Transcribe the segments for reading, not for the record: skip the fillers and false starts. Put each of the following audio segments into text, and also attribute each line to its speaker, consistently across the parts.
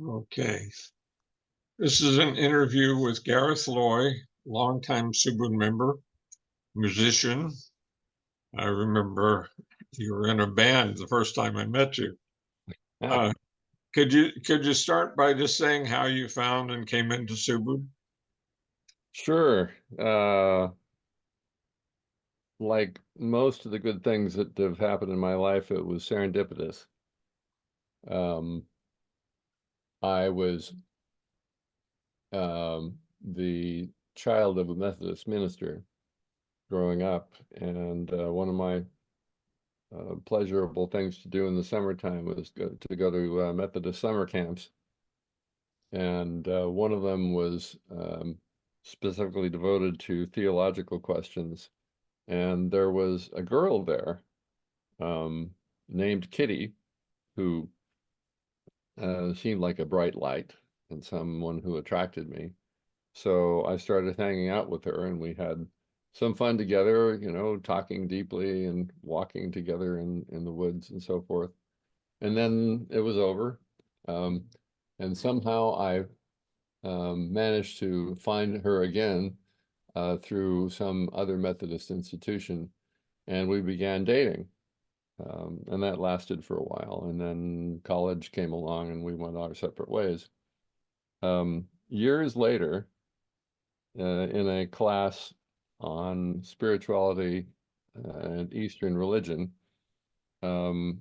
Speaker 1: Okay. This is an interview with Gareth Loy, longtime Subud member, musician. I remember you were in a band the first time I met you.
Speaker 2: Yeah,
Speaker 1: Uh, could you start by just saying how you found and came into Subud?
Speaker 2: sure. Like most of the good things that have happened in my life, it was serendipitous. Um, I was the child of a Methodist minister growing up, and one of my pleasurable things to do in the summertime was to go to Methodist summer camps. And one of them was specifically devoted to theological questions. And there was a girl there um, named Kitty, who seemed like a bright light and someone who attracted me. So I started hanging out with her, and we had some fun together, talking deeply and walking together in the woods and so forth. And then it was over. Um, and somehow I managed to find her again through some other Methodist institution, and we began dating. And that lasted for a while. And then college came along and we went our separate ways. Years later, in a class on spirituality and Eastern religion, um,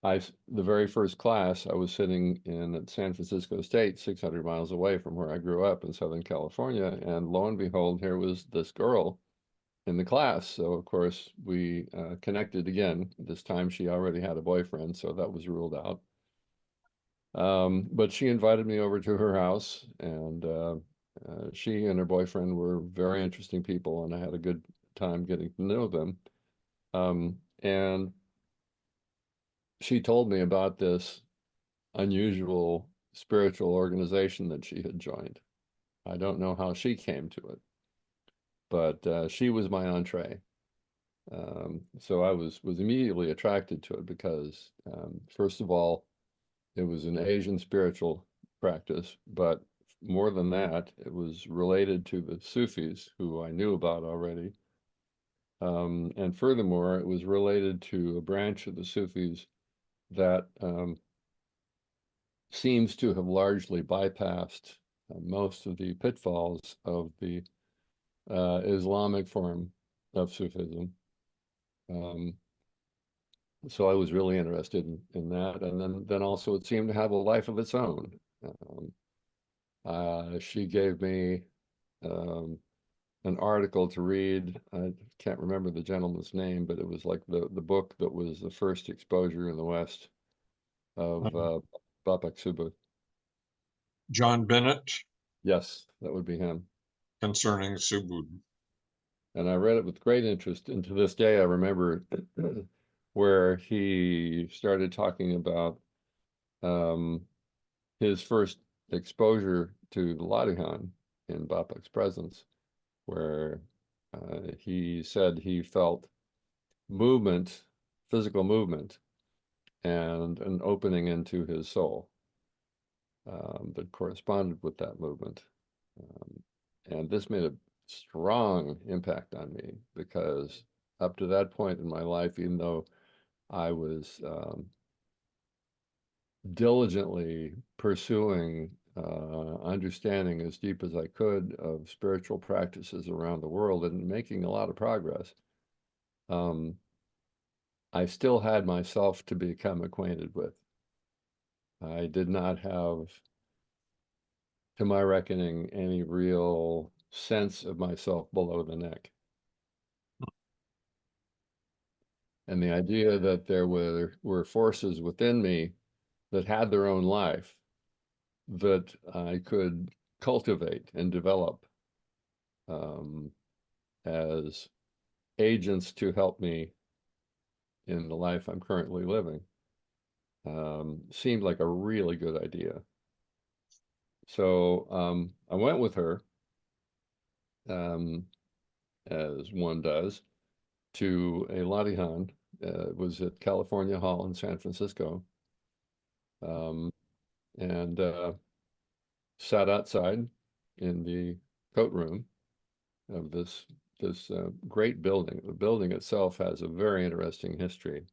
Speaker 2: the very first class, I was sitting in at San Francisco State, 600 miles away from where I grew up in Southern California. And lo and behold, here was this girl in the class. So of course we connected again. This time she already had a boyfriend, so that was ruled out. But she invited me over to her house, and she and her boyfriend were very interesting people, and I had a good time getting to know them. And she told me about this unusual spiritual organization that she had joined. I don't know how she came to it, but she was my entree. So I was immediately attracted to it because, first of all, it was an Asian spiritual practice, but more than that, it was related to the Sufis, who I knew about already. And furthermore, it was related to a branch of the Sufis that seems to have largely bypassed most of the pitfalls of the Islamic form of Sufism. Um, so I was really interested in that, and then also it seemed to have a life of its own. She gave me um, an article to read. I can't remember the gentleman's name, but it was like the book that was the first exposure in the West of Bapak Subud.
Speaker 1: John Bennett
Speaker 2: Yes, that would be him.
Speaker 1: concerning Subud.
Speaker 2: And I read it with great interest. And to this day, I remember where he started talking about um, his first exposure to the Latihan in Bapak's presence, where he said he felt movement, physical movement, and an opening into his soul that corresponded with that movement. Um, and this made a strong impact on me because up to that point in my life, even though I was diligently pursuing understanding as deep as I could of spiritual practices around the world and making a lot of progress, um, I still had myself to become acquainted with. I did not have, to my reckoning, any real sense of myself below the neck. And the idea that there were forces within me that had their own life that I could cultivate and develop um, as agents to help me in the life I'm currently living seemed like a really good idea. So I went with her, um, as one does, to a Latihan. It was at California Hall in San Francisco. Um, and sat outside in the coat room of this great building. The building itself has a very interesting history.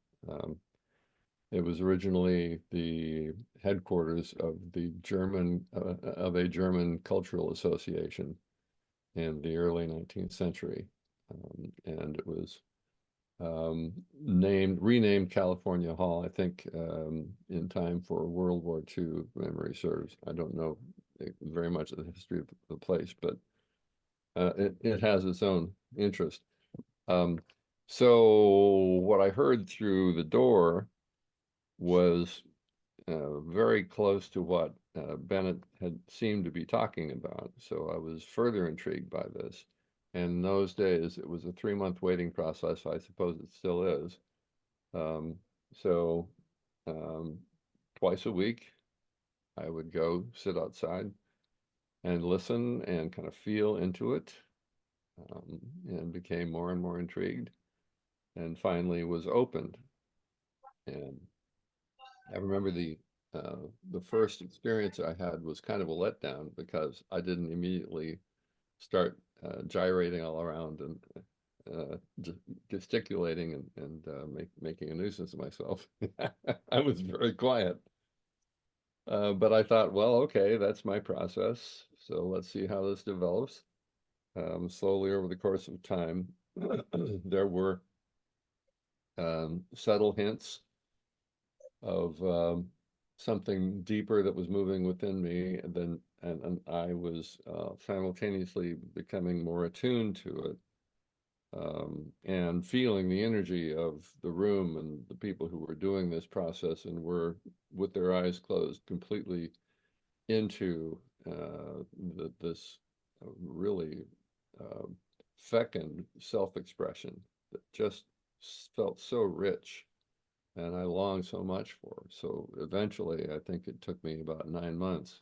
Speaker 2: It was originally the headquarters of a German cultural association in the early 19th century, and it was renamed California Hall, I think, in time for World War II, memory serves. I don't know very much of the history of the place, but it has its own interest. So what I heard through the door was very close to what Bennett had seemed to be talking about. So I was further intrigued by this. And in those days, it was a 3-month waiting process. I suppose it still is. Um, so twice a week, I would go sit outside and listen and kind of feel into it, and became more and more intrigued, and finally was opened. And I remember the first experience I had was kind of a letdown because I didn't immediately start gyrating all around and gesticulating and making a nuisance of myself. I was very quiet. But I thought, well, okay, that's my process. So let's see how this develops. Slowly over the course of time, there were subtle hints of something deeper that was moving within me, and I was simultaneously becoming more attuned to it, and feeling the energy of the room and the people who were doing this process and were with their eyes closed completely into this really uh, fecund self-expression that just felt so rich and I longed so much for. So eventually, I think it took me about 9 months.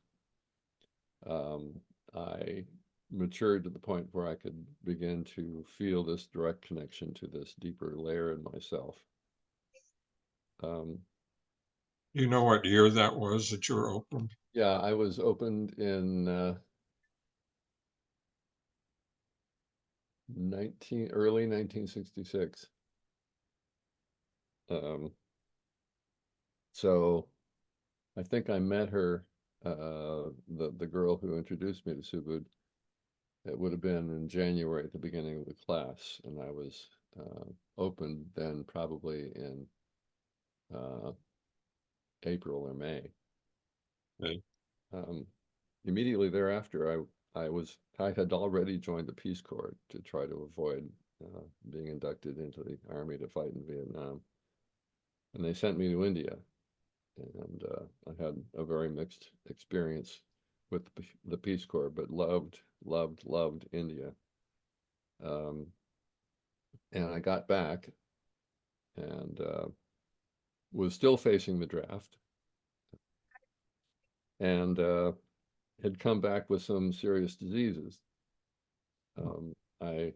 Speaker 2: I matured to the point where I could begin to feel this direct connection to this deeper layer in myself. Um,
Speaker 1: You know what year that was that you were open?
Speaker 2: yeah, I was opened in early 1966. Um, so I think I met her, the girl who introduced me to Subud. It would have been in January at the beginning of the class, and I was opened then probably in uh, April or May.
Speaker 1: Okay.
Speaker 2: Um, Immediately thereafter, I had already joined the Peace Corps to try to avoid being inducted into the army to fight in Vietnam, and they sent me to India, and I had a very mixed experience with the Peace Corps, but loved India. Um, and I got back and was still facing the draft, and had come back with some serious diseases. I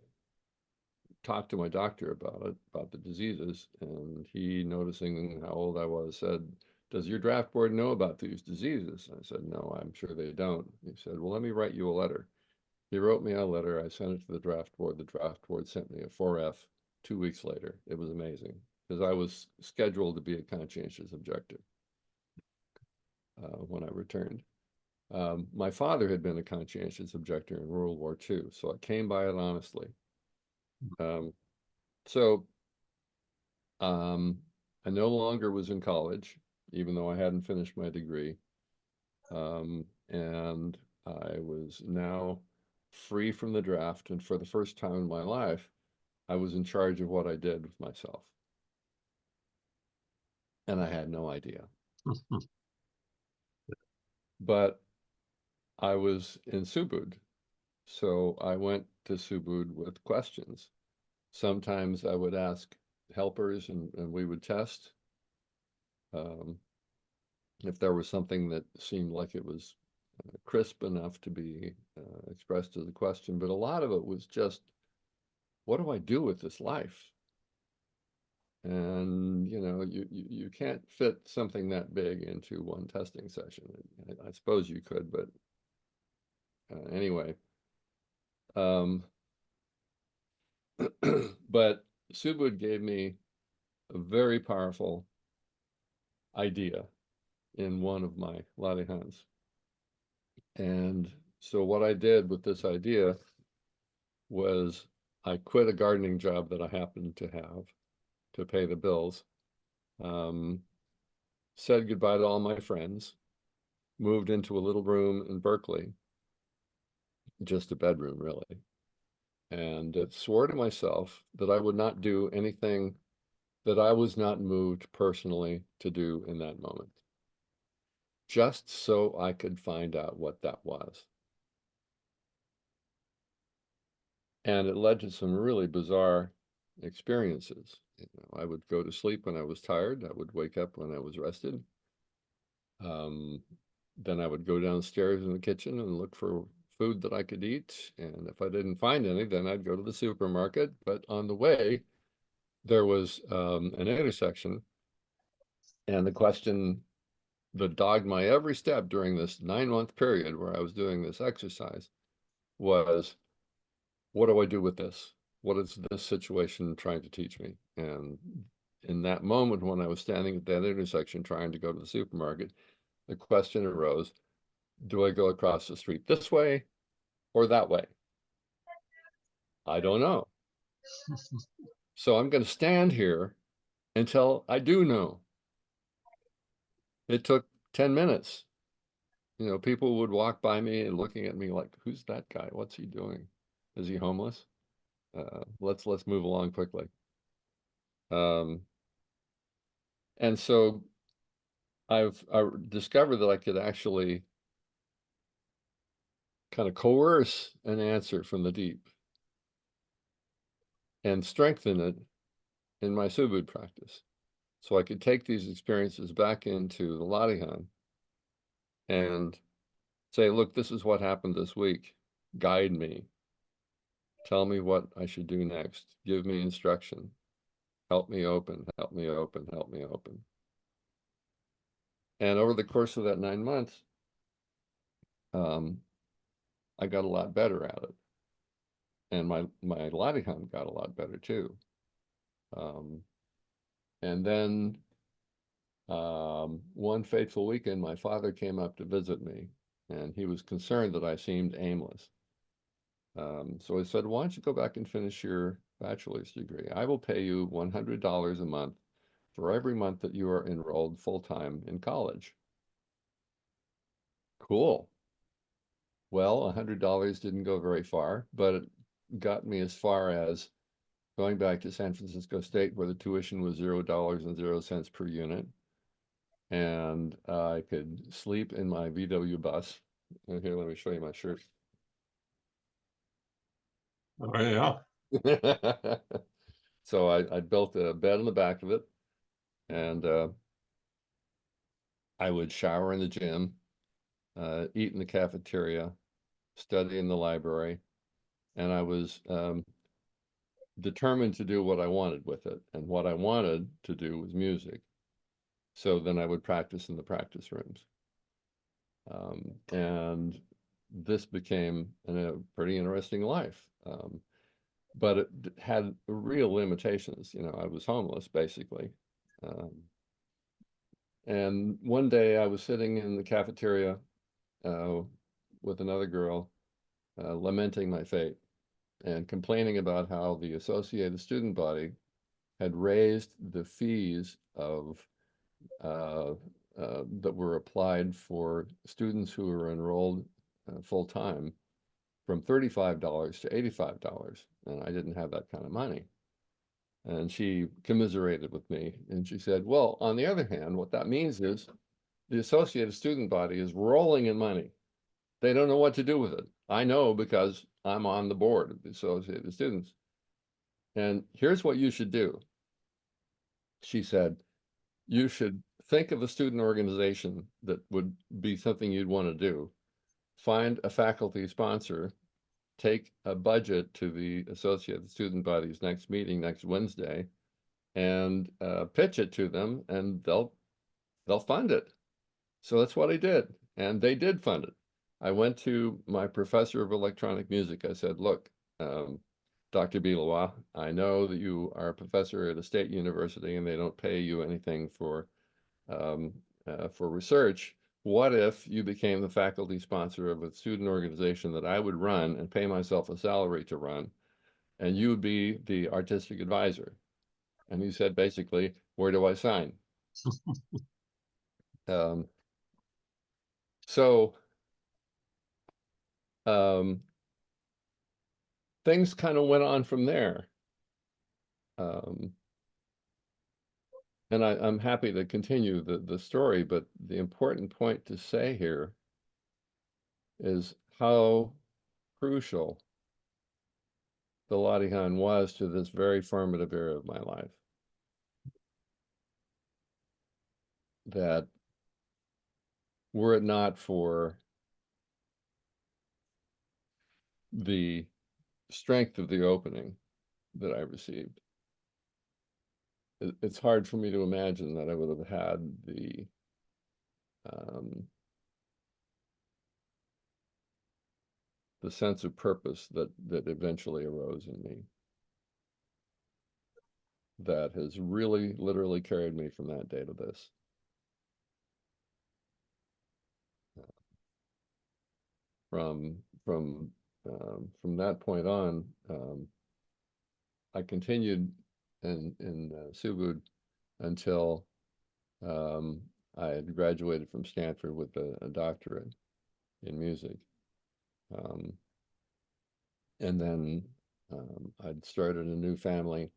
Speaker 2: talked to my doctor about it, about the diseases, and he, noticing how old I was, said, "Does your draft board know about these diseases?" I said, "No, I'm sure they don't." He said, "Well, let me write you a letter." He wrote me a letter. I sent it to the draft board. The draft board sent me a 4F 2 weeks later. It was amazing because I was scheduled to be a conscientious objector when I returned. My father had been a conscientious objector in World War II, so I came by it honestly. Um, so I no longer was in college, even though I hadn't finished my degree. And I was now free from the draft. And for the first time in my life, I was in charge of what I did with myself. And I had no idea. But I was in Subud. So I went to Subud with questions. Sometimes I would ask helpers and we would test. If there was something that seemed like it was crisp enough to be expressed as a question, but a lot of it was just, what do I do with this life? And, you know, you can't fit something that big into one testing session. I suppose you could, but anyway. But Subud gave me a very powerful idea in one of my ladihans. And so what I did with this idea was I quit a gardening job that I happened to have to pay the bills, said goodbye to all my friends, moved into a little room in Berkeley, just a bedroom really, and swore to myself that I would not do anything that I was not moved personally to do in that moment, just so I could find out what that was. And it led to some really bizarre experiences. You know, I would go to sleep when I was tired. I would wake up when I was rested. Then I would go downstairs in the kitchen and look for food that I could eat. And if I didn't find any, then I'd go to the supermarket. But on the way, there was an intersection. And the question that dogged my every step during this 9-month period where I was doing this exercise was, what do I do with this? What is this situation trying to teach me? And in that moment, when I was standing at that intersection trying to go to the supermarket, the question arose, do I go across the street this way or that way? I don't know. So I'm going to stand here until I do know. It took 10 minutes. You know, people would walk by me and looking at me like, who's that guy? What's he doing? Is he homeless? Let's move along quickly. And so I discovered that I could actually kind of coerce an answer from the deep and strengthen it in my Subud practice. So I could take these experiences back into the Latihan and say, look, this is what happened this week. Guide me. Tell me what I should do next. Give me instruction. Help me open, help me open, help me open. And over the course of that 9 months, I got a lot better at it. And my Latihan got a lot better too. And then one fateful weekend, my father came up to visit me, and he was concerned that I seemed aimless. So I said, why don't you go back and finish your bachelor's degree? I will pay you $100 a month for every month that you are enrolled full-time in college. Cool. Well, $100 didn't go very far, but it got me as far as going back to San Francisco State, where the tuition was $0.00 per unit. And I could sleep in my VW bus. And here, let me show you my shirt.
Speaker 1: Oh, yeah.
Speaker 2: So I built a bed in the back of it, and I would shower in the gym, eat in the cafeteria, study in the library, and I was determined to do what I wanted with it. And what I wanted to do was music. So then I would practice in the practice rooms. And this became a pretty interesting life. But it had real limitations. You know, I was homeless, basically. And one day I was sitting in the cafeteria with another girl, lamenting my fate and complaining about how the associated student body had raised the fees of that were applied for students who were enrolled full-time from $35 to $85, and I didn't have that kind of money. And she commiserated with me, and she said, well, on the other hand, what that means is the associated student body is rolling in money. They don't know what to do with it. I know because I'm on the board of the Associated Students. And here's what you should do. She said, you should think of a student organization that would be something you'd want to do. Find a faculty sponsor, take a budget to the Associated Student Body's next meeting next Wednesday, and pitch it to them, and they'll fund it. So that's what I did, and they did fund it. I went to my professor of electronic music. I said, look, Dr. Bilois, I know that you are a professor at a state university and they don't pay you anything for research. What if you became the faculty sponsor of a student organization that I would run and pay myself a salary to run, and you would be the artistic advisor? And he said, basically, where do I sign? Um, so um, things kind of went on from there. Um, and I'm happy to continue the story, but the important point to say here is how crucial the Latihan was to this very formative era of my life. That were it not for the strength of the opening that I received, it's hard for me to imagine that I would have had um, the sense of purpose that eventually arose in me, that has really literally carried me from that day to this. From from that point on, I continued in Subud until I had graduated from Stanford with a doctorate in music. Um, and then I'd started a new family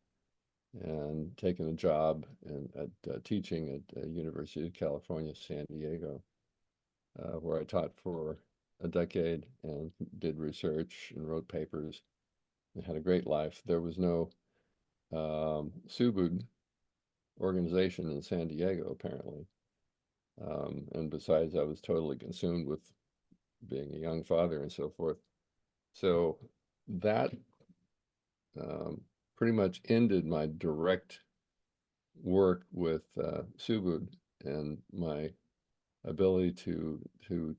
Speaker 2: and taken a job at teaching at University of California, San Diego, where I taught for a decade and did research and wrote papers and had a great life. There was no Subud organization in San Diego, apparently. And besides, I was totally consumed with being a young father and so forth. So that pretty much ended my direct work with Subud and my ability to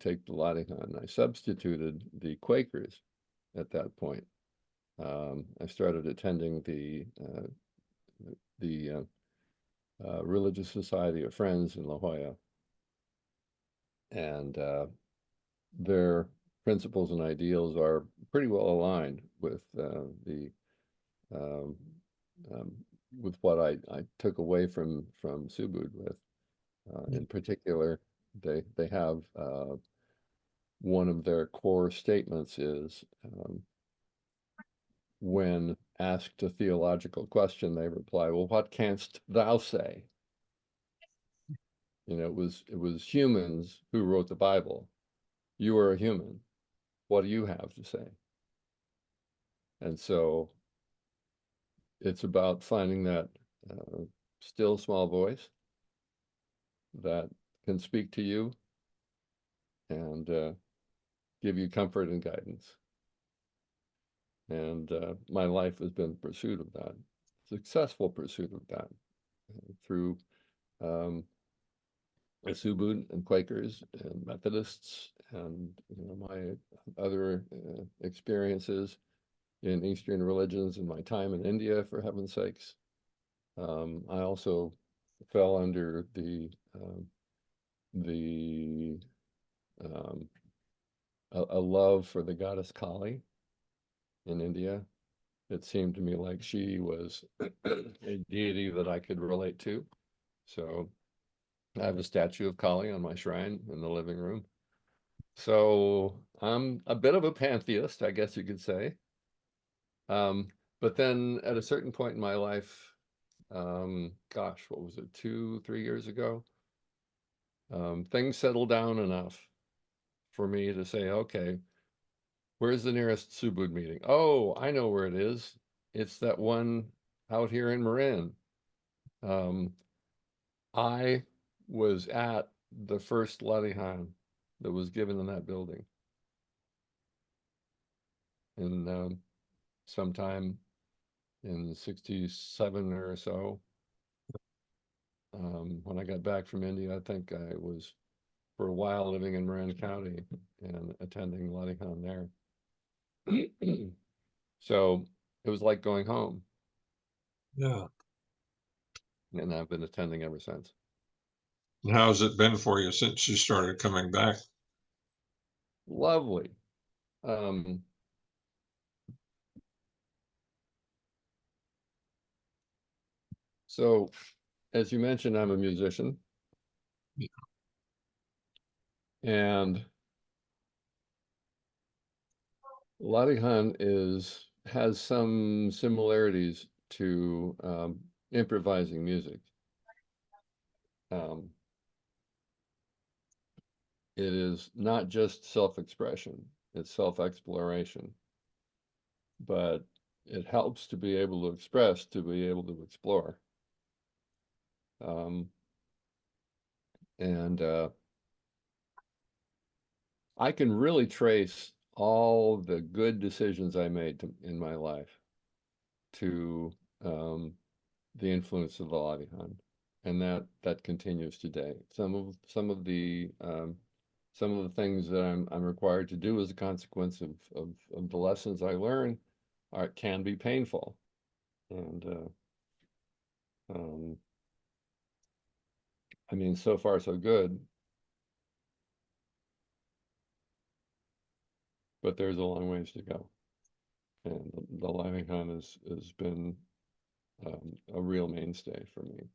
Speaker 2: take the Latihan. I substituted the Quakers at that point. I started attending the Religious Society of Friends in La Jolla, and their principles and ideals are pretty well aligned with um, um, with what I took away from Subud with. In particular, they have one of their core statements is when asked a theological question, they reply, "Well, what canst thou say?" You know, it was humans who wrote the Bible. You are a human. What do you have to say? And so it's about finding that still small voice that can speak to you and give you comfort and guidance. And my life has been pursuit of that, successful pursuit of that through Subud and Quakers and Methodists and my other experiences in Eastern religions and my time in India, for heaven's sakes. I also fell under the a love for the goddess Kali in India. It seemed to me like she was a deity that I could relate to. So I have a statue of Kali on my shrine in the living room. So I'm a bit of a pantheist, I guess you could say. But then at a certain point in my life, gosh, what was it, 3 years ago? Things settled down enough for me to say, okay, where's the nearest Subud meeting? Oh, I know where it is. It's that one out here in Marin. I was at the first Latihan that was given in that building in sometime in '67 or so. When I got back from India, I think I was for a while living in Marin County and attending Ladihan there. So it was like going home,
Speaker 1: Yeah.
Speaker 2: and I've been attending ever since.
Speaker 1: And how's it been for you since you started coming back?
Speaker 2: Lovely. So as you mentioned, I'm a musician, and Ladihan has some similarities to improvising music. Um, it is not just self-expression, it's self-exploration, but it helps to be able to express, to be able to explore. Um, and I can really trace all the good decisions I made in my life to the influence of the Ladihan, and that continues today. Some of the things that I'm required to do as a consequence of the lessons I learn can be painful, and um, I mean, so far so good, but there's a long ways to go, and the Ladihan has been a real mainstay for me.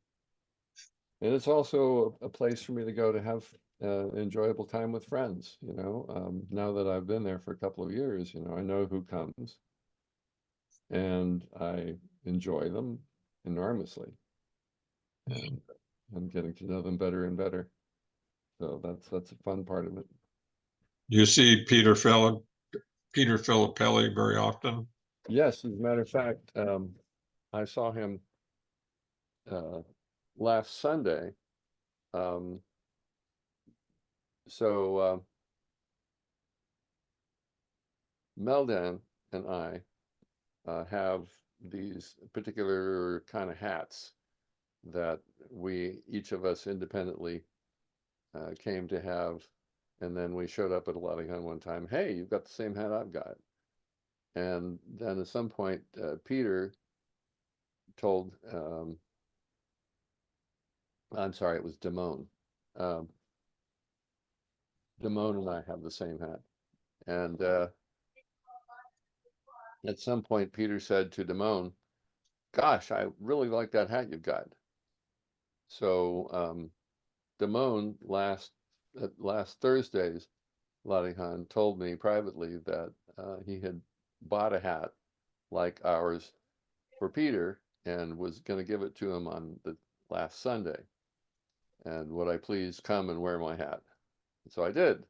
Speaker 2: And it's also a place for me to go to have enjoyable time with friends, you know. Now that I've been there for a couple of years, you know, I know who comes and I enjoy them enormously. And I'm getting to know them better and better. So that's a fun part of it.
Speaker 1: Do you see Peter Filippelli very often?
Speaker 2: Yes, as a matter of fact, I saw him uh, last Sunday. Um, so Meldan and I have these particular kind of hats that we each of us independently came to have, and then we showed up at a Latigan one time. Hey, you've got the same hat I've got. And then at some point, Peter told, I'm sorry, it was Damone. Um, Damone and I have the same hat. And at some point, Peter said to Damone, "Gosh, I really like that hat you've got." So Damone last Thursday's Latihan told me privately that he had bought a hat like ours for Peter and was going to give it to him on the last Sunday. And would I please come and wear my hat? So I did.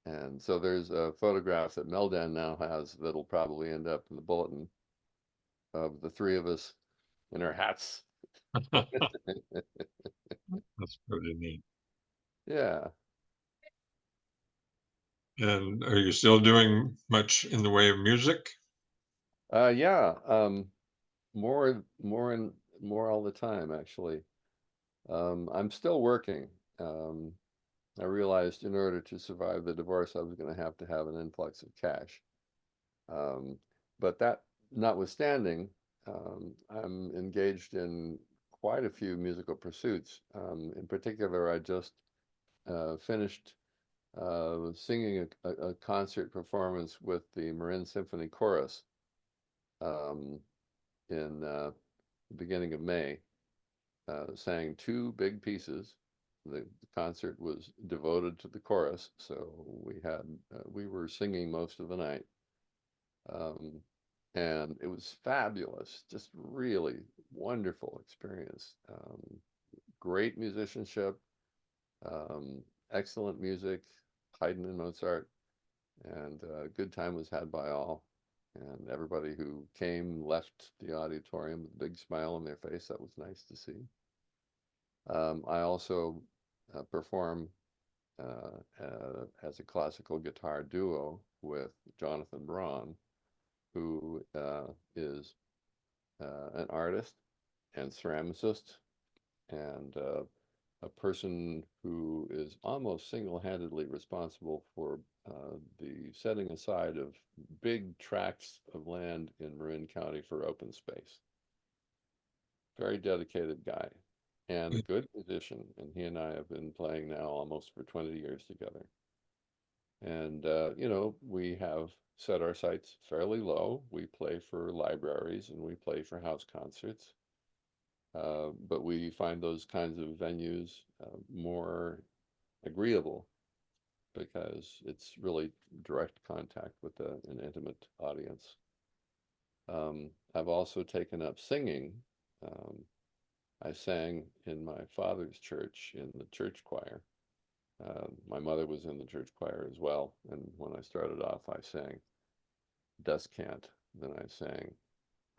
Speaker 2: And so there's a photograph that Meldan now has that'll probably end up in the bulletin of the three of us in our hats.
Speaker 1: That's pretty neat.
Speaker 2: Yeah.
Speaker 1: And are you still doing much in the way of music?
Speaker 2: Yeah. More all the time, actually. I'm still working. Um, I realized in order to survive the divorce, I was going to have an influx of cash. Um, but that notwithstanding, I'm engaged in quite a few musical pursuits. In particular, I just finished singing a concert performance with the Marin Symphony Chorus um, in the beginning of May. Sang two big pieces. The concert was devoted to the chorus, so we were singing most of the night, um, and it was fabulous. Just really wonderful experience. Great musicianship, um, excellent music, Haydn and Mozart, and a good time was had by all. And everybody who came left the auditorium with a big smile on their face. That was nice to see. I also perform as a classical guitar duo with Jonathan Braun, who is an artist and ceramicist and a person who is almost single-handedly responsible for the setting aside of big tracts of land in Marin County for open space. Very dedicated guy and a good musician. And he and I have been playing now almost for 20 years together. And, you know, we have set our sights fairly low. We play for libraries and we play for house concerts. But we find those kinds of venues more agreeable because it's really direct contact with an intimate audience. I've also taken up singing. Um, I sang in my father's church in the church choir. My mother was in the church choir as well, and when I started off, I sang descant, then I sang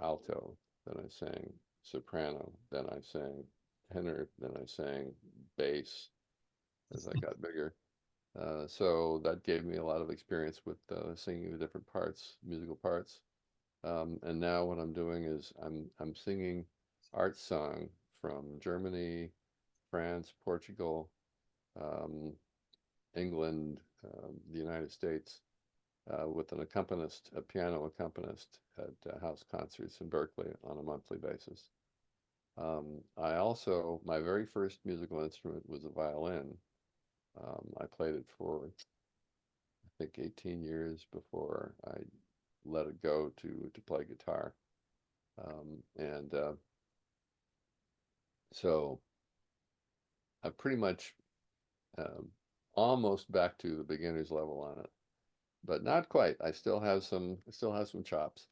Speaker 2: alto, then I sang soprano, then I sang tenor, then I sang bass as I got bigger. So that gave me a lot of experience with singing the different parts, musical parts. And now what I'm doing is I'm singing art song from Germany, France, Portugal, um, England, the United States, with an accompanist, a piano accompanist at house concerts in Berkeley on a monthly basis. I also, my very first musical instrument was a violin. I played it for, I think, 18 years before I let it go to play guitar. And so I'm pretty much um, almost back to the beginner's level on it, but not quite. I still have some chops.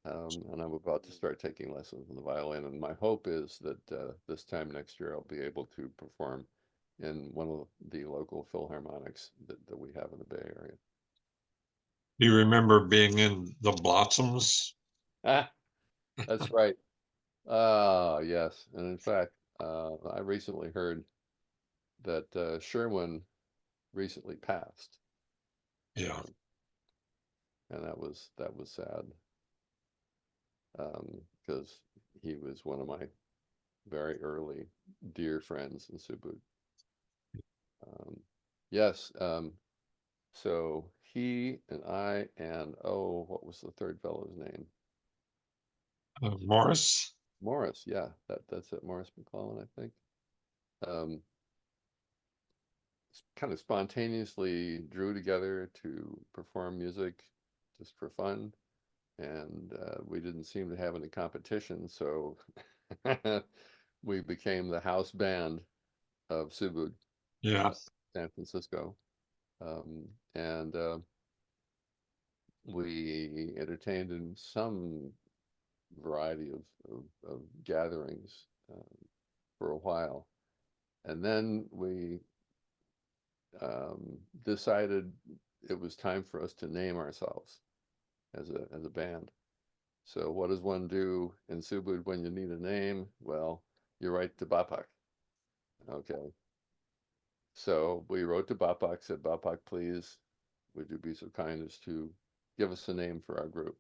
Speaker 2: And I'm about to start taking lessons on the violin. And my hope is that this time next year I'll be able to perform in one of the local philharmonics that we have in the Bay Area.
Speaker 1: Do you remember being in the Blossoms?
Speaker 2: Ah, that's right. Ah, yes. And in fact, I recently heard that Sherwin recently passed,
Speaker 1: Yeah.
Speaker 2: uh, and that was sad because he was one of my very early dear friends in Subud. Um, yes. So he and I and oh, what was the third fellow's name?
Speaker 1: Morris?
Speaker 2: Morris. Yeah, that's it. Morris McClellan, I think. Um, kind of spontaneously drew together to perform music just for fun, and we didn't seem to have any competition, so we became the house band of Subud,
Speaker 1: Yeah.
Speaker 2: San Francisco, um, and we entertained in some variety of gatherings for a while. And then we decided it was time for us to name ourselves as a band. So what does one do in Subud when you need a name? Well, you write to Bapak. Okay. So we wrote to Bapak, said, Bapak, please, would you be so kind as to give us a name for our group?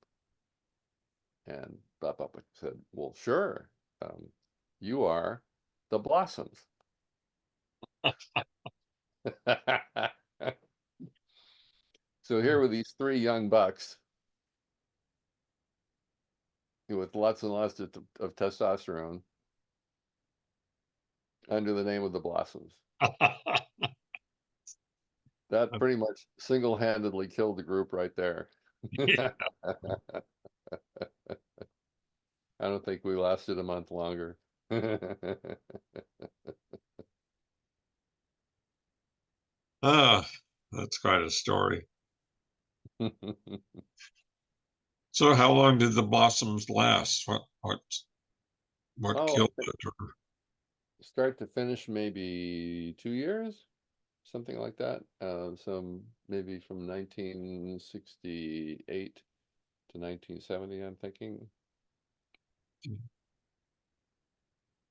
Speaker 2: And Bapak said, well, sure. Um, you are the Blossoms. So here were these three young bucks with lots and lots of testosterone under the name of the Blossoms. That pretty much single-handedly killed the group right there. I don't think we lasted a month longer.
Speaker 1: Ah, that's quite a story. So how long did the Blossoms last? What
Speaker 2: Oh, I
Speaker 1: killed
Speaker 2: think
Speaker 1: it? Or,
Speaker 2: start to finish, maybe 2 years, something like that. Some maybe from 1968 to 1970, I'm thinking.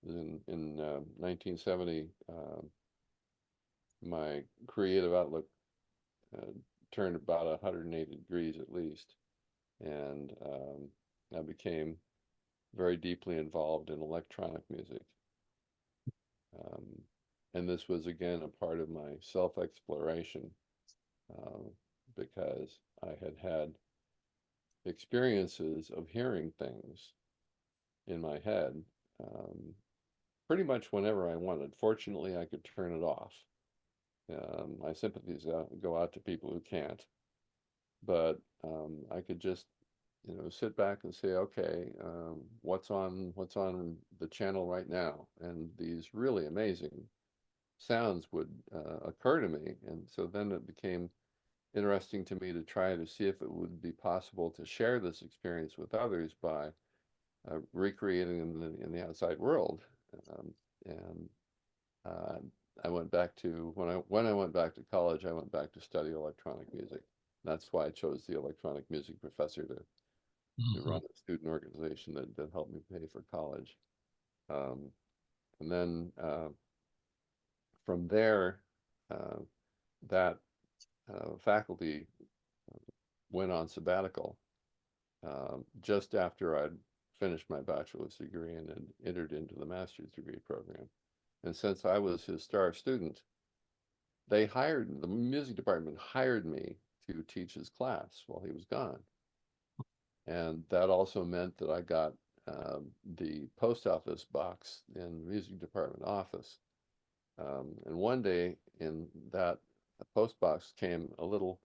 Speaker 2: In 1970, my creative outlook uh, turned about 180 degrees at least, and I became very deeply involved in electronic music. And this was again a part of my self-exploration, because I had had experiences of hearing things in my head, pretty much whenever I wanted. Fortunately, I could turn it off. My sympathies go out to people who can't, but I could just, sit back and say, okay, what's on the channel right now? And these really amazing sounds would occur to me. And so then it became interesting to me to try to see if it would be possible to share this experience with others by recreating them in the outside world. And uh, I went back to when I went back to college, I went back to study electronic music. That's why I chose the electronic music professor to run a student organization that helped me pay for college. Um, and then from there, uh, that faculty went on sabbatical just after I'd finished my bachelor's degree and had entered into the master's degree program. And since I was his star student, the music department hired me to teach his class while he was gone. And that also meant that I got the post office box in the music department office. And one day in that post box came a little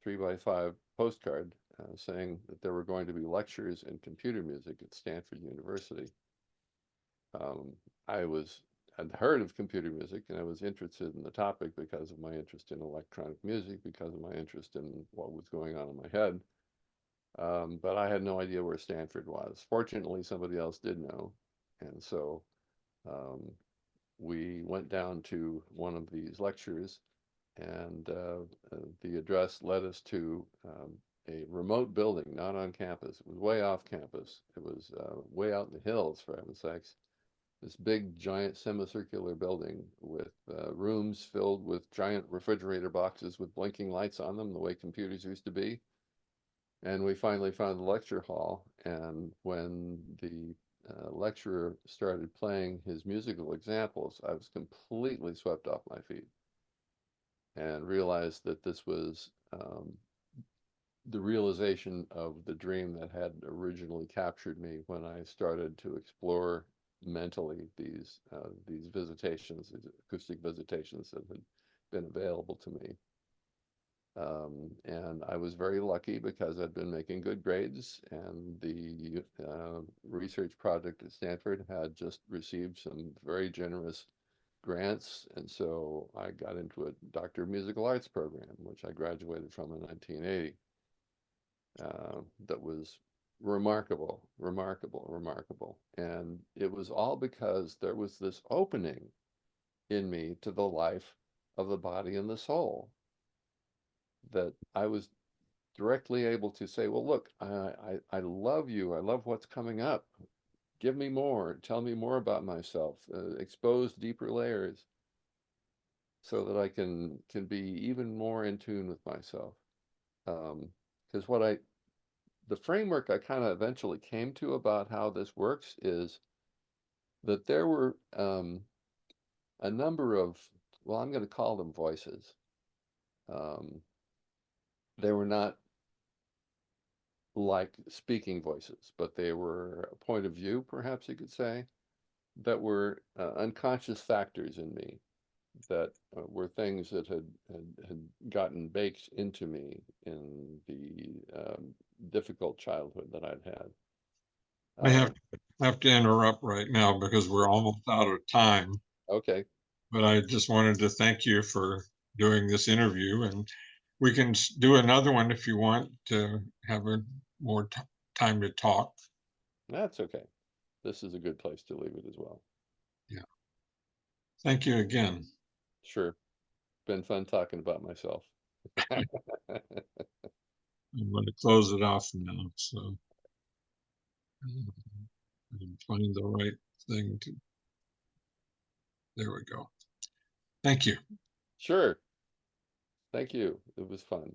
Speaker 2: 3x5 postcard saying that there were going to be lectures in computer music at Stanford University. Um, I had heard of computer music and I was interested in the topic because of my interest in electronic music, because of my interest in what was going on in my head. But I had no idea where Stanford was. Fortunately, somebody else did know. And so um, we went down to one of these lectures, and the address led us to a remote building, not on campus. It was way off campus. It was way out in the hills, for heaven's sakes. This big, giant semicircular building with rooms filled with giant refrigerator boxes with blinking lights on them, the way computers used to be. And we finally found the lecture hall. And when the lecturer started playing his musical examples, I was completely swept off my feet and realized that this was the realization of the dream that had originally captured me when I started to explore mentally these visitations, these acoustic visitations that had been available to me. And I was very lucky because I'd been making good grades, and the research project at Stanford had just received some very generous grants, and so I got into a Doctor of Musical Arts program, which I graduated from in 1980. That was remarkable, remarkable, remarkable. And it was all because there was this opening in me to the life of the body and the soul that I was directly able to say, well, look, I love you. I love what's coming up. Give me more. Tell me more about myself. Expose deeper layers so that I can be even more in tune with myself. Because the framework I kind of eventually came to about how this works is that there were a number of, well, I'm going to call them voices. They were not like speaking voices, but they were a point of view, perhaps you could say, that were unconscious factors in me, that were things that had gotten baked into me in the difficult childhood that I'd had.
Speaker 1: I have to interrupt right now because we're almost out of time.
Speaker 2: Okay,
Speaker 1: But I just wanted to thank you for doing this interview, and we can do another one if you want to have more time to talk.
Speaker 2: that's okay. This is a good place to leave it as well.
Speaker 1: Yeah. Thank you again.
Speaker 2: Sure. Been fun talking about myself.
Speaker 1: I'm going to close it off now. So find the right thing to. There we go. Thank you.
Speaker 2: Sure. Thank you. It was fun.